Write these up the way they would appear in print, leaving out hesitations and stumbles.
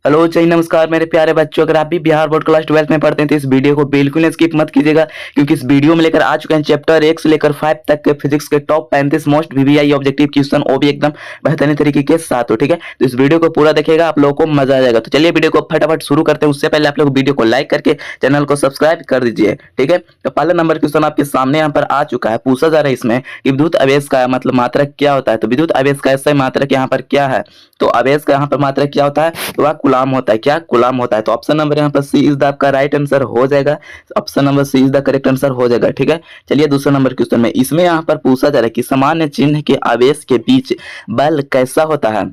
Hello जी नमस्कार मेरे प्यारे बच्चों। अगर आप भी बिहार बोर्ड क्लास 12 में पढ़ते हैं तो इस वीडियो को बिल्कुल स्किप मत कीजिएगा, क्योंकि इस वीडियो में लेकर आ चुके हैं चैप्टर 1 से लेकर 5 तक के फिजिक्स के top 35 most VVI objective question, वो भी एकदम बेहतरीन तरीके के साथ हो। ठीक है, तो इस वीडियो को पूरा देखिएगा, आप लोगों को मजा आ जाएगा। तो चलिए वीडियो को फटाफट शुरू करते हैं। उससे पहले आप लोग वीडियो को लाइक करके चैनल को सब्सक्राइब कर दीजिए। ठीक है, तो पहला नंबर क्वेश्चन आपके सामने यहाँ पर आ चुका है। पूछा जा रहा है इसमें कि विद्युत आवेश का मतलब मात्रक क्या होता है। तो विद्युत आवेश का ऐसा मात्रक यहाँ पर क्या है, तो आवेश का यहाँ पर मात्रक क्या होता है, तो वह कूलाम होता है। क्या कूलाम होता है। तो ऑप्शन नंबर यहाँ पर सी इज द आपका राइट आंसर हो जाएगा। Option number C is the correct answer हो जाएगा। ठीक है, चलिए दूसरा नंबर क्वेश्चन में इसमें यहाँ पर पूछा जा रहा है कि सामान्य चिन्ह के आवेश के बीच बल कैसा होता है।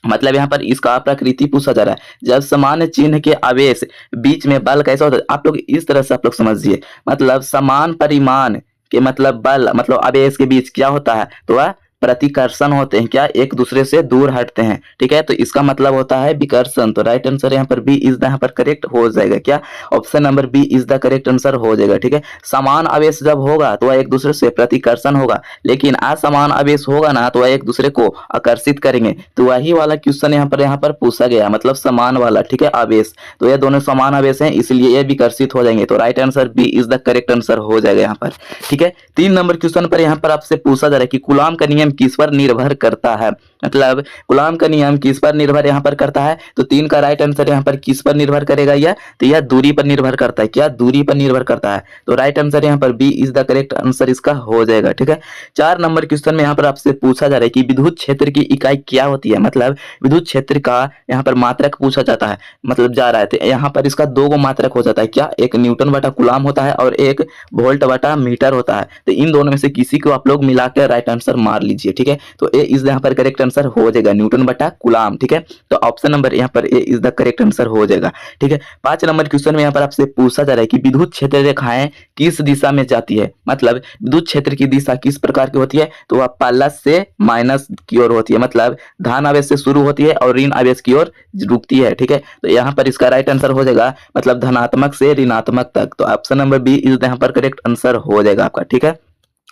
मतलब यहाँ पर इसका प्रकृति पूछा जा रहा है। जब समान चिन्ह के आवेश बीच में बल कैसा होता है, आप लोग इस तरह से आप लोग समझिए। मतलब समान परिमाण के मतलब बल मतलब आवेश के बीच क्या होता है, तो वह प्रतिकर्षण होते हैं। क्या एक दूसरे से दूर हटते हैं। ठीक है, तो इसका मतलब होता है विकर्षण। तो राइट आंसर यहाँ पर बी इज द यहाँ पर करेक्ट हो जाएगा। क्या option number B is the correct answer हो जाएगा। ठीक है, समान आवेश जब होगा तो वह एक दूसरे से प्रतिकर्षण होगा, लेकिन असमान आवेश होगा ना तो वह एक दूसरे को आकर्षित करेंगे। तो वही वाला क्वेश्चन यहाँ पर पूछा गया, मतलब समान वाला। ठीक है, आवेश, तो ये दोनों समान आवेश हैं, इसलिए ये विकर्षित हो जाएंगे। तो right answer B is the correct answer हो जाएगा यहाँ पर। ठीक है, 3 नंबर क्वेश्चन पर यहाँ पर आपसे पूछा जा रहा है कि कूलाम का नियम किस पर निर्भर करता है। मतलब कूलाम का नियम किस पर निर्भर यहाँ पर करता है, तो 3 का राइट आंसर यहाँ पर किस पर निर्भर करेगा, यह तो यह दूरी पर निर्भर करता है। क्या दूरी पर निर्भर करता है। तो राइट आंसर यहाँ पर B is the correct answer इसका हो जाएगा। ठीक है, 4 नंबर क्वेश्चन में यहाँ पर आपसे पूछा जा रहा है कि विद्युत क्षेत्र की इकाई क्या होती है। मतलब विद्युत क्षेत्र का यहाँ पर मात्रक पूछा जाता है, मतलब जा रहा है। तो यहाँ पर इसका 2 मात्रक हो जाता है। क्या एक न्यूटन बटा कूलाम होता है और एक वोल्ट बटा मीटर होता है। तो इन दोनों में से किसी को आप लोग मिलाकर राइट आंसर मार लीजिए। ठीक है, तो ए इज यहाँ पर करेक्ट आंसर हो जाएगा, न्यूटन बटा कूलाम। ठीक है, तो ऑप्शन नंबर यहाँ पर ए इज द करेक्ट आंसर हो जाएगा। ठीक है, 5 नंबर क्वेश्चन में यहाँ पर आपसे पूछा जा रहा है कि विद्युत क्षेत्र रेखाएं किस दिशा में जाती है। मतलब विद्युत क्षेत्र की दिशा किस प्रकार की होती है, तो वह प्लस से माइनस की ओर होती है। मतलब धन आवेश से शुरू होती है और ऋण आवेश की ओर रुकती है। ठीक है, तो यहाँ पर इसका राइट आंसर हो जाएगा मतलब धनात्मक से ऋणात्मक तक। तो ऑप्शन नंबर बी इज यहाँ पर करेक्ट आंसर हो जाएगा आपका। ठीक है,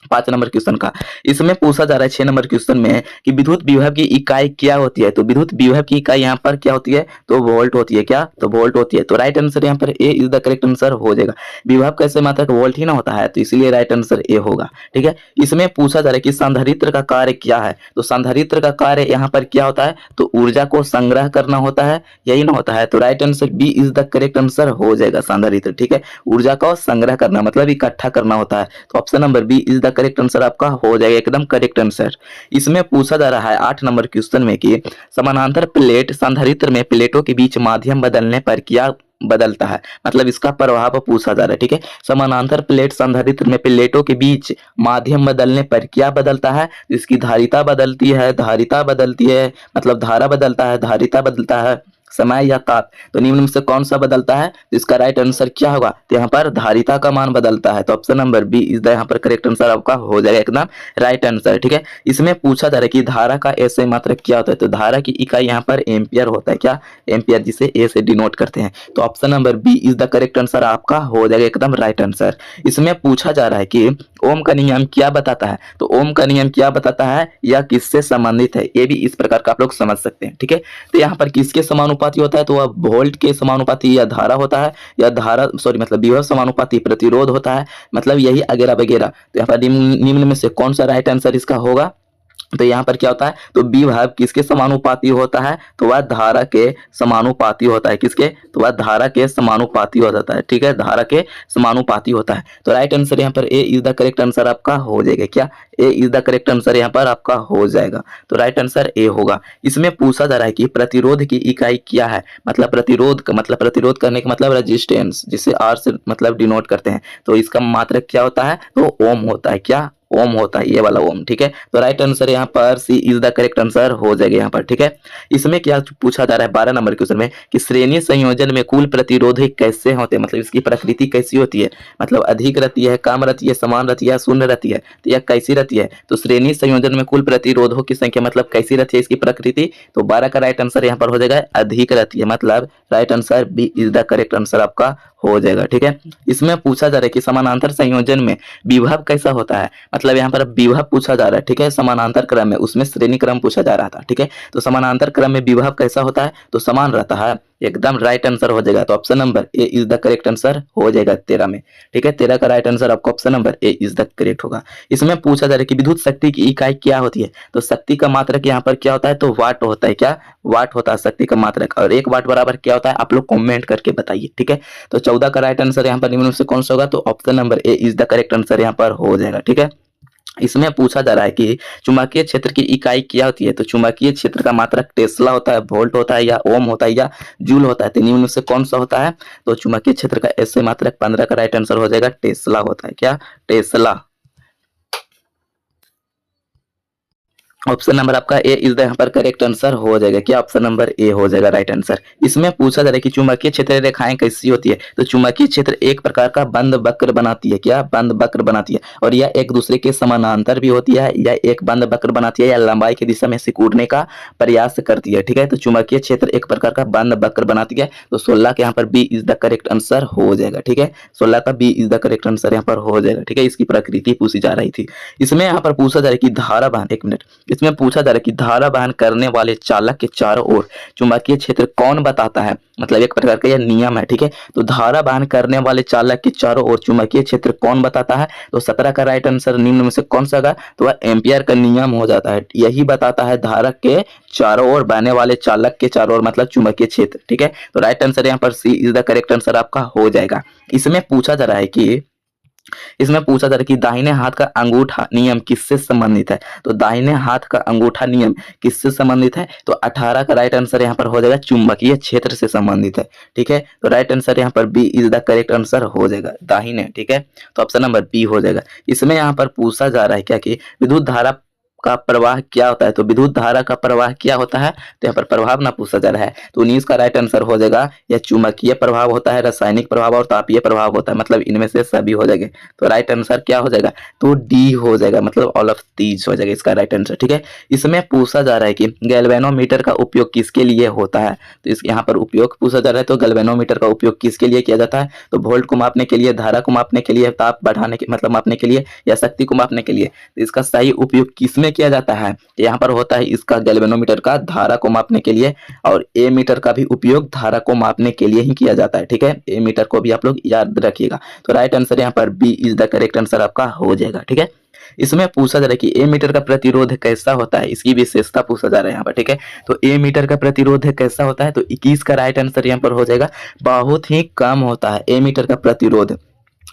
5 नंबर क्वेश्चन का इसमें पूछा जा रहा है 6 नंबर क्वेश्चन में कि विद्युत विभव की इकाई क्या होती है। तो विद्युत विभव की इकाई यहाँ पर क्या होती है, तो वोल्ट होती है। क्या, तो वोल्ट होती है। तो राइट आंसर यहाँ पर ए इज द करेक्ट आंसर हो जाएगा। विभव कैसे मात्रक वोल्ट ही ना होता है, तो इसलिए राइट आंसर ए होगा। ठीक है, इसमें पूछा जा रहा है कि संधारित्र का कार्य क्या है। तो संधारित्र का कार्य यहाँ पर क्या होता है, तो ऊर्जा को संग्रह करना होता है, यही ना होता है। तो right answer B is the correct answer हो जाएगा संधारित्र। ठीक है, ऊर्जा को संग्रह करना मतलब इकट्ठा करना होता है। तो option number B is the correct answer आपका हो जाएगा एकदम करेक्ट आंसर। इसमें पूछा जा रहा है 8 नंबर क्वेश्चन में कि समानांतर प्लेट संधारित्र में प्लेटों के बीच माध्यम बदलने पर क्या बदलता है। मतलब इसका प्रभाव पूछा जा रहा है। ठीक है, समानांतर प्लेट संधारित्र में प्लेटों के बीच माध्यम बदलने पर क्या बदलता है। इसकी धारिता बदलती है, धारिता बदलती है, मतलब धारा बदलता है, धारिता बदलता है, समय या ताप। तो निम्न में से कौन सा बदलता है, तो इसका राइट आंसर क्या होगा, तो यहाँ पर धारिता का मान बदलता है। तो option number B is the यहाँ पर करेक्ट आंसर आपका हो जाएगा एकदम राइट आंसर। ठीक है, इसमें पूछा जा रहा है कि धारा का ऐसे मात्रक क्या होता है। तो धारा की इकाई यहाँ पर एम्पियर होता है। क्या, एम्पियर, जिसे ए से डिनोट करते हैं। तो option number B is the correct answer आपका हो जाएगा एकदम राइट आंसर। इसमें पूछा जा रहा है कि ओम का नियम क्या बताता है। तो ओम का नियम क्या बताता है या किससे संबंधित है, ये भी इस प्रकार का आप लोग समझ सकते हैं। ठीक है, तो यहाँ पर किसके समानुपाती होता है, तो वह वोल्ट के समानुपाती या धारा होता है, या धारा मतलब विभव समानुपाती प्रतिरोध होता है, मतलब यही वगैरह वगैरह। तो यहाँ पर निम्न में से कौन सा राइट आंसर इसका होगा, तो यहाँ पर क्या होता है, तो विभव किसके समानुपाती होता है, तो वह धारा के समानुपाती होता है। किसके, तो वह धारा के समानुपाती हो जाता है। ठीक है, धारा के समानुपाती होता है। तो राइट आंसर यहाँ पर ए इज द करेक्ट आंसर आपका हो जाएगा। क्या, ए इज द करेक्ट आंसर यहाँ पर आपका हो जाएगा। तो राइट आंसर ए होगा। इसमें पूछा जा रहा है कि प्रतिरोध की इकाई क्या है। मतलब प्रतिरोध का मतलब प्रतिरोध करने का मतलब रेजिस्टेंस, जिसे आर से मतलब डिनोट करते हैं। तो इसका मात्रक क्या होता है, तो ओम होता है। क्या, ओम होता है, ये वाला ओम। ठीक है, तो राइट आंसर यहाँ पर C is the correct answer हो जाएगा यहाँ पर। ठीक है, इसमें क्या पूछा जा रहा है 12 नंबर क्वेश्चन में कि श्रेणी संयोजन में कुल प्रतिरोध कैसे होते हैं। मतलब इसकी प्रकृति कैसी होती है, मतलब अधिक रहती है, कम रहती है, समान रहती है, शून्य रहती है, तो यह कैसी रहती है। तो श्रेणी संयोजन में कुल प्रतिरोधों की संख्या मतलब कैसी रहती है इसकी प्रकृति। तो 12 का राइट आंसर यहाँ पर हो जाएगा अधिक रहती है। मतलब right answer B is the correct answer आपका हो जाएगा। ठीक है, इसमें पूछा जा रहा है कि समानांतर संयोजन में विभव कैसा होता है। मतलब यहाँ पर विभव पूछा जा रहा है। ठीक है, समानांतर क्रम में, उसमें श्रेणी क्रम पूछा जा रहा था। ठीक है, तो समानांतर क्रम में विभव कैसा होता है, तो समान रहता है। एकदम राइट आंसर हो जाएगा। तो option number A is the correct answer हो जाएगा 13 में। ठीक है, 13 का राइट आंसर आपका option number A is the correct होगा। इसमें पूछा जा रहा है कि विद्युत शक्ति की इकाई क्या होती है। तो शक्ति का मात्रक यहाँ पर क्या होता है, तो वाट होता है। क्या वाट होता है शक्ति का मात्रक। और 1 वाट बराबर क्या होता है, आप लोग कमेंट करके बताइए। ठीक है, तो 14 का राइट आंसर यहाँ पर निम्न में से कौन सा होगा, तो option number A is the correct answer यहाँ पर हो जाएगा। ठीक है, इसमें पूछा जा रहा है कि चुंबकीय क्षेत्र की इकाई क्या होती है। तो चुंबकीय क्षेत्र का मात्रक टेस्ला होता है, वोल्ट होता है, या ओम होता है, या जूल होता है। तो निम्न में से कौन सा होता है, तो चुंबकीय क्षेत्र का ऐसे मात्रक 15 का राइट आंसर हो जाएगा टेस्ला होता है। क्या टेस्ला। ऑप्शन नंबर आपका ए इज द यहाँ पर करेक्ट आंसर हो जाएगा। क्या ऑप्शन नंबर ए हो जाएगा राइट आंसर। इसमें पूछा जा रहा है कि चुंबकीय क्षेत्र रेखाएं कैसी होती है। तो चुंबकीय क्षेत्र एक प्रकार का बंद वक्र बनाती है। क्या बंद वक्र बनाती है, और यह एक दूसरे के समानांतर भी होती है, या एक बंद वक्र बनाती है, या लंबाई की दिशा में सिकुड़ने का प्रयास करती है। ठीक है, तो चुंबकीय क्षेत्र एक प्रकार का बंद वक्र बनाती है। तो 16 के यहाँ पर B is the correct answer हो जाएगा। ठीक है, 16 का B is the correct answer यहाँ पर हो जाएगा। ठीक है, इसकी प्रकृति पूछी जा रही थी। इसमें यहाँ पर पूछा जा रहा है कि धारा वहन, 1 मिनट, इसमें पूछा जा रहा है कि धारा वहन करने वाले चालक के चारों ओर चुंबकीय क्षेत्र कौन बताता है। मतलब एक प्रकार का यह नियम है। ठीक है, तो धारा वहन करने वाले चालक के चारों ओर चुंबकीय क्षेत्र कौन बताता है। तो 17 का राइट आंसर निम्न में से कौन सा होगा, तो वह एम्पियर का नियम हो जाता है। यही बताता है धारक के चारों ओर बहने वाले चालक के चारों ओर मतलब चुंबकीय क्षेत्र। ठीक है, तो राइट आंसर यहाँ पर C is the correct answer आपका हो जाएगा। इसमें पूछा जा रहा है कि दाहिने हाथ का अंगूठा नियम किससे संबंधित है। तो दाहिने हाथ का अंगूठा नियम किससे संबंधित है, तो 18 का राइट आंसर यहाँ पर हो जाएगा चुंबकीय क्षेत्र से संबंधित है। ठीक है, तो राइट आंसर यहाँ पर B is the correct answer हो जाएगा दाहिने। ठीक है, तो ऑप्शन नंबर बी हो जाएगा। इसमें यहाँ पर पूछा जा रहा है क्या कि विद्युत धारा का प्रवाह क्या होता है। तो विद्युत धारा का प्रवाह क्या होता है, तो यहाँ पर प्रभाव ना पूछा जा रहा है। तो 19 का राइट आंसर हो जाएगा यह चुंबकीय प्रभाव होता है, रासायनिक प्रभाव और तापीय प्रभाव होता है। मतलब इनमें से सभी हो जाएंगे। तो राइट आंसर क्या हो जाएगा, तो डी हो जाएगा, मतलब ऑल ऑफ दीज हो जाएगा इसका राइट आंसर। ठीक है, इसमें पूछा जा रहा है कि गैल्वेनोमीटर का उपयोग किसके लिए होता है। तो इस यहाँ पर उपयोग पूछा जा रहा है। तो गैल्वेनोमीटर का उपयोग किसके लिए किया जाता है, तो वोल्ट को मापने के लिए, धारा को मापने के लिए, ताप बढ़ाने के मतलब मापने के लिए, या शक्ति को मापने के लिए। तो इसका सही उपयोग किसमें किया जाता है, यहाँ पर होता है इसका गैल्वेनोमीटर का धारा को मापने के लिए, और ए मीटर का भी उपयोग धारा को मापने के लिए ही किया जाता है। ठीक है, ए मीटर को भी आप लोग याद रखिएगा। तो राइट आंसर यहाँ पर B is the correct answer आपका हो जाएगा। ठीक है, इसमें पूछा जा रहा है कि ए मीटर का प्रतिरोध कैसा होता है, इसकी विशेषता पूछा जा रहा है यहाँ पर। ठीक है, तो ए मीटर का प्रतिरोध कैसा होता है, तो 21 का राइट आंसर यहाँ पर हो जाएगा बहुत ही कम होता है ए मीटर का प्रतिरोध।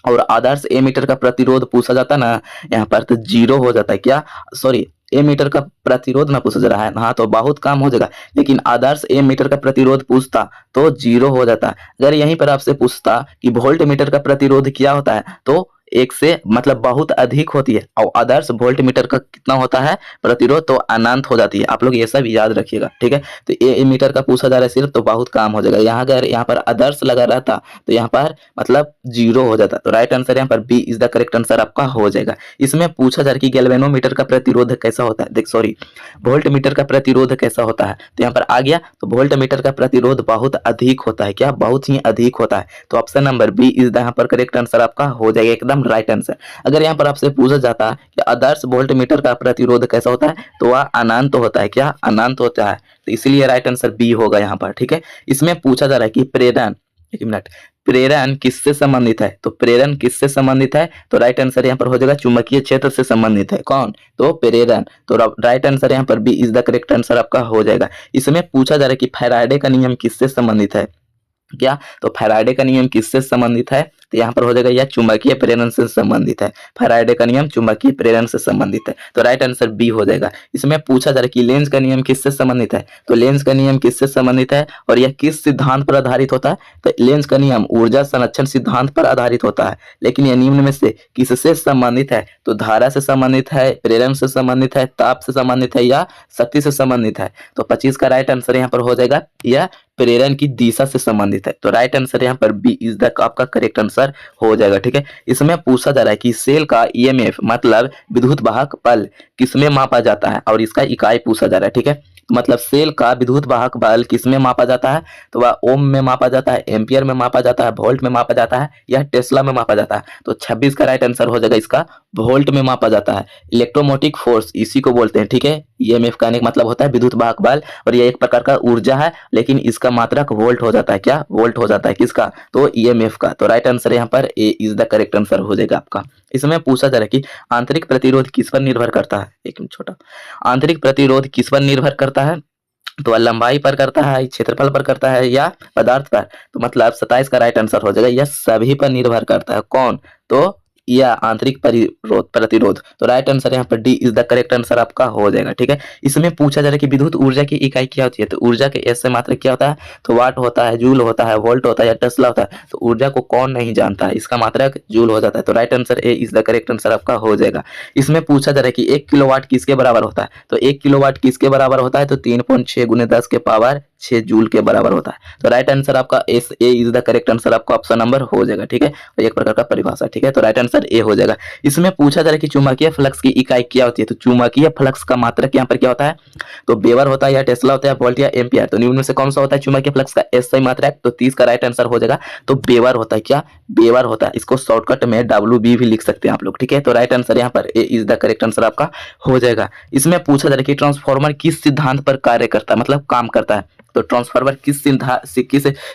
और आदर्श ए मीटर का प्रतिरोध पूछा जाता ना यहाँ पर, तो 0 हो जाता है। क्या सॉरी, ए मीटर का प्रतिरोध ना पूछा जा रहा है, हाँ, तो बहुत कम हो जाएगा। लेकिन आदर्श ए मीटर का प्रतिरोध पूछता तो 0 हो जाता। अगर यहीं पर आपसे पूछता कि वोल्ट मीटर का प्रतिरोध क्या होता है, तो 1 से मतलब बहुत अधिक होती है, और आदर्श वोल्ट मीटर का कितना होता है प्रतिरोध, तो अनंत हो जाती है। आप लोग ये सब याद रखिएगा। ठीक है, तो ए मीटर का पूछा जा रहा है सिर्फ, तो बहुत कम हो जाएगा। यहाँ अगर यहाँ पर आदर्श लगा रहता तो यहाँ पर मतलब 0 हो जाता। तो राइट आंसर यहाँ पर B is the correct answer आपका हो जाएगा। इसमें पूछा जा रहा है कि गैल्वेनोमीटर का प्रतिरोध कैसा होता है, देख सॉरी वोल्ट मीटर का प्रतिरोध कैसा होता है। तो यहाँ पर आ गया, तो वोल्ट मीटर का प्रतिरोध बहुत अधिक होता है। क्या बहुत ही अधिक होता है। तो option number B is the यहाँ पर करेक्ट आंसर आपका हो जाएगा एकदम राइट आंसर। अगर यहाँ पर आपसे पूछा जाता है कि आदर्श वोल्ट मीटर का प्रतिरोध कैसा होता है, तो वह अनंत होता है। क्या अनंत होता है, तो इसलिए राइट आंसर बी होगा यहाँ पर। ठीक है, इसमें पूछा जा रहा है कि प्रेरण, 1 मिनट, प्रेरण किससे संबंधित है। तो प्रेरण किससे संबंधित है, तो राइट आंसर यहाँ पर हो जाएगा चुंबकीय क्षेत्र से संबंधित है। कौन, तो प्रेरण। तो राइट आंसर यहाँ पर B is the correct answer आपका हो जाएगा। इसमें पूछा जा रहा है कि फैराडे का नियम किससे संबंधित है। क्या, तो फैराडे का नियम किससे संबंधित है, तो यहाँ पर हो जाएगा यह चुंबकीय प्रेरण से संबंधित है। फैराडे का नियम चुंबकीय प्रेरण से संबंधित है। तो राइट आंसर बी हो जाएगा। इसमें पूछा जा रहा है कि लेंज का नियम किससे संबंधित है। तो लेंज का नियम किससे संबंधित है और यह किस सिद्धांत पर आधारित होता है। तो लेंज का नियम ऊर्जा संरक्षण सिद्धांत पर आधारित होता है। लेकिन यह निम्न में से किससे संबंधित है, तो धारा से संबंधित है, प्रेरण से संबंधित है, ताप से संबंधित है, या शक्ति से संबंधित है। तो 25 का राइट आंसर यहाँ पर हो जाएगा यह प्रेरण की दिशा से संबंधित है। तो राइट आंसर यहाँ पर बी इज द आपका करेक्ट आंसर हो जाएगा। ठीक है, इसमें पूछा जा रहा है कि सेल का ईएमएफ मतलब विद्युत वाहक बल किसमें मापा जाता है, और इसका इकाई पूछा जा रहा है। ठीक है, मतलब सेल का विद्युत वाहक बल किस में मापा जाता है, तो वह ओम में मापा जाता है, एम्पियर में मापा जाता है, वोल्ट में मापा जाता है या टेस्ला में मापा जाता है। तो 26 का राइट आंसर हो जाएगा इसका वोल्ट में मापा जाता है। इलेक्ट्रोमोटिक फोर्स इसी को बोलते हैं, ठीक है। ईएमएफ का मतलब होता है विद्युत वाहक बल, और ये एक प्रकार का ऊर्जा है, लेकिन इसका मात्रक वोल्ट हो जाता है। क्या वोल्ट हो जाता है किसका, तो ईएमएफ का। तो राइट आंसर यहाँ पर ए इज द करेक्ट आंसर हो जाएगा आपका। इसमें पूछा जा रहा है कि आंतरिक प्रतिरोध किस पर निर्भर करता है। एक मिनट छोटा, आंतरिक प्रतिरोध किस पर निर्भर करता है, तो लंबाई पर करता है, क्षेत्रफल पर करता है या पदार्थ पर। तो मतलब 27 का राइट आंसर हो जाएगा, यह सभी पर निर्भर करता है। कौन, तो या आंतरिक प्रतिरोध। तो राइट आंसर यहाँ पर D is the correct answer आपका हो जाएगा, ठीक है। इसमें पूछा जा रहा है कि विद्युत ऊर्जा की इकाई क्या होती है, तो ऊर्जा के एस से मात्रक क्या होता है, तो वाट होता है, जूल होता है, वोल्ट होता है या टेस्ला होता है। तो ऊर्जा को कौन नहीं जानता है, इसका मात्रक जूल हो जाता है। तो right answer A is the correct answer आपका हो जाएगा। इसमें पूछा जा रहा है कि 1 किलोवाट किसके बराबर होता है, तो 1 किलोवाट किसके बराबर होता है, तो 3.6 × 10 के पावर 6 जूल के बराबर होता है। तो राइट आंसर आपका S A is the correct answer आपका ऑप्शन नंबर हो जाएगा, ठीक है। तो एक प्रकार का परिभाषा, ठीक है। तो राइट आंसर ए हो जाएगा। इसमें पूछा जा रहा है कि चुंबकीय फ्लक्स की इकाई क्या होती है, तो चुंबकीय फ्लक्स का मात्रक यहाँ पर क्या होता है, तो वेबर होता है या टेस्ला होता है, वोल्ट या एम्पियर। तो निम्न में से कौन सा होता है चुंबकीय फ्लक्स का एस सही मात्रक, तो 30 का राइट आंसर हो जाएगा। तो वेबर होता है, क्या वेबर होता है। इसको शॉर्टकट में WB भी लिख सकते हैं आप लोग, ठीक है। तो राइट आंसर यहाँ पर ए इज द करेक्ट आंसर आपका हो जाएगा। इसमें पूछा जा रहा है कि ट्रांसफार्मर किस सिद्धांत पर कार्य करता है, मतलब काम करता है। तो ट्रांसफार्मर किस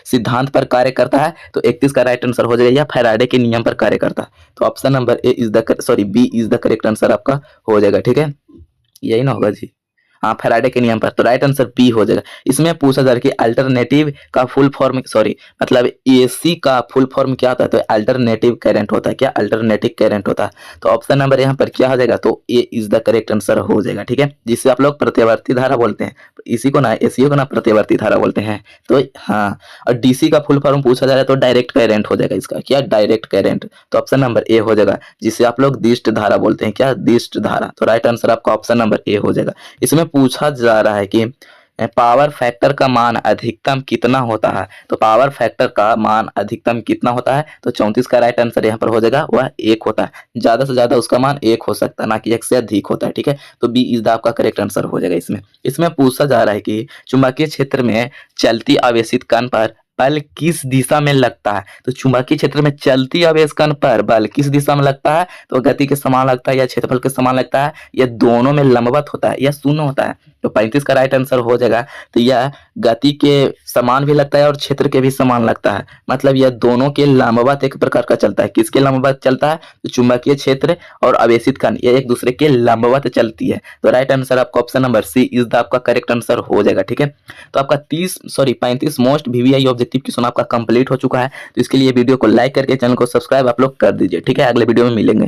सिद्धांत पर कार्य करता है, तो 31 का राइट आंसर हो जाएगा, या फैराडे के नियम पर कार्य करता है। तो option number A is the B is the correct answer आपका हो जाएगा, ठीक है। यही ना होगा जी, हाँ फैराडे के नियम पर। तो राइट आंसर बी हो जाएगा। इसमें पूछा जा रहा है कि अल्टरनेटिव का फुल फॉर्म मतलब एसी का फुल फॉर्म क्या होता है, तो अल्टरनेटिव करंट होता है। क्या अल्टरनेटिव करंट होता है। तो ऑप्शन नंबर यहाँ पर क्या हो जाएगा, तो ए इज द करेक्ट आंसर हो जाएगा, ठीक है। जिससे आप लोग प्रत्यावर्ती धारा बोलते हैं, इसी को ना एसी को ना प्रत्यावर्ती धारा बोलते हैं। तो हाँ, और डीसी का फुल फॉर्म पूछा जा रहा है तो डायरेक्ट करंट हो जाएगा इसका। क्या डायरेक्ट करंट, तो ऑप्शन नंबर ए हो जाएगा, जिसे आप लोग दिष्ट धारा बोलते हैं। क्या दिष्ट धारा। तो राइट आंसर आपका ऑप्शन नंबर ए हो जाएगा। इसमें पूछा जा रहा है कि पावर फैक्टर का मान अधिकतम कितना होता है, तो पावर फैक्टर का मान अधिकतम कितना होता है, तो 34 का राइट आंसर यहाँ पर हो जाएगा, वह 1 होता है। ज्यादा से ज्यादा उसका मान 1 हो सकता है, ना कि 1 से अधिक होता है, ठीक है। तो बी इज द आपका करेक्ट आंसर हो जाएगा। इसमें पूछा जा रहा है कि चुंबकीय क्षेत्र में चलती आवेशित कण पर बल किस दिशा में लगता है, तो चुंबकीय क्षेत्र में चलती आवेश कण पर बल किस दिशा में लगता है, तो गति के समान लगता है या क्षेत्रफल के समान लगता है, या दोनों में लंबवत होता है या शून्य होता है। तो 35 का राइट आंसर हो जाएगा। तो यह गति के समान भी लगता है और क्षेत्र के भी समान लगता है, मतलब यह दोनों के लंबवत एक प्रकार का चलता है। किसके लंबवत चलता है, तो चुंबकीय क्षेत्र और आवेशित कण ये एक दूसरे के लंबवत चलती है। तो राइट आंसर आपका option number C is the आपका करेक्ट आंसर हो जाएगा, ठीक है। तो आपका 35 मोस्ट VVI ऑब्जेक्टिव क्वेश्चन आपका कंप्लीट हो चुका है। तो इसके लिए वीडियो को लाइक करके चैनल को सब्सक्राइब आप लोग कर दीजिए, ठीक है। अगले वीडियो में मिलेंगे।